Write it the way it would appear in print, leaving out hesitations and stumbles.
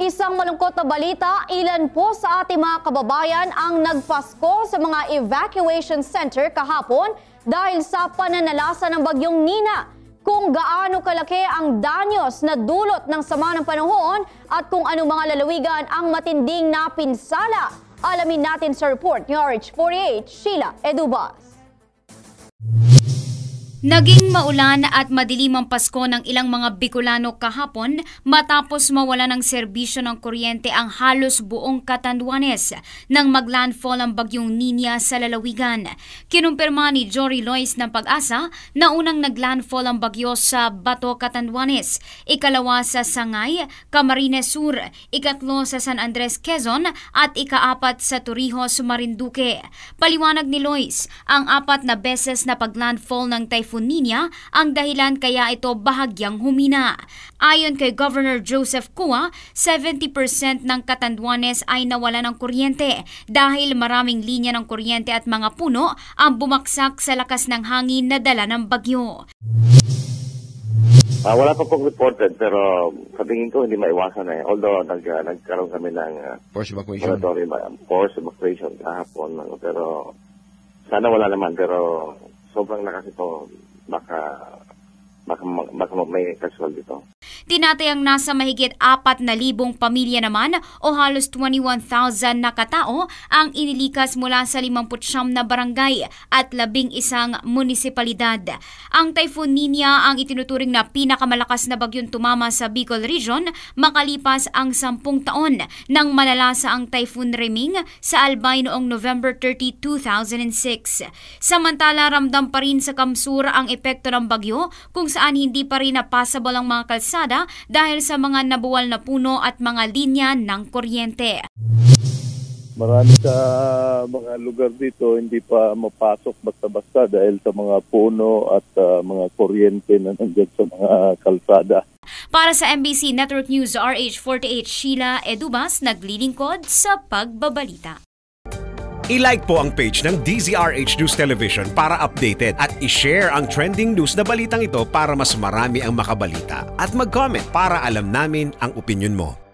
Isang malungkot na balita, ilan po sa ating mga kababayan ang nagpasko sa mga evacuation center kahapon dahil sa pananalasa ng bagyong Nina. Kung gaano kalaki ang danyos na dulot ng sama ng panahon at kung anong mga lalawigan ang matinding napinsala, alamin natin sa report ni RH48, Sheila Edubas. Naging maulan at madilim ang Pasko ng ilang mga Bicolano kahapon matapos mawala ng serbisyo ng kuryente ang halos buong Catanduanes nang maglandfall ang bagyong Nina sa lalawigan. Kinumpirma ni Jory Lois ng Pag-asa na unang naglandfall ang bagyo sa Bato, Catanduanes, ikalawa sa Sangay, Camarines Sur, ikatlo sa San Andres, Quezon at ikaapat sa Torrijos, Marinduque. Paliwanag ni Lois, ang 4 na beses na paglandfall ng Typhoon Nina ang dahilan kaya ito bahagyang humina. Ayon kay Governor Joseph Cua, 70% ng Catanduanes ay nawala ng kuryente dahil maraming linya ng kuryente at mga puno ang bumaksak sa lakas ng hangin na dala ng bagyo. Wala pa pong reported pero sa tingin ko hindi maiwasan eh. Although nagkaroon kami ng forced evacuation. Forced evacuation kahapon. Pero sana wala naman. Pero sobrang lakas ito. Baka may casual dito. Tinatayang nasa mahigit 4,000 pamilya naman o halos 21,000 na katao ang inilikas mula sa 59 na barangay at 11 munisipalidad. Ang Typhoon Nina ang itinuturing na pinakamalakas na bagyong tumama sa Bicol Region makalipas ang 10 taon nang malalasa ang Typhoon Reming sa Albay noong November 30, 2006. Samantala ramdam pa rin sa Kamsur ang epekto ng bagyo kung saan hindi pa rin napasable ang mga kalsada dahil sa mga nabuwal na puno at mga linya ng kuryente. Marami sa mga lugar dito hindi pa mapasok basta-basta dahil sa mga puno at mga kuryente na nandiyan sa mga kalsada. Para sa MBC Network News, RH48 Sheila Edubas, naglilingkod sa pagbabalita. I-like po ang page ng DZRH News Television para updated at i-share ang trending news na balitang ito para mas marami ang makabalita. At mag-comment para alam namin ang opinion mo.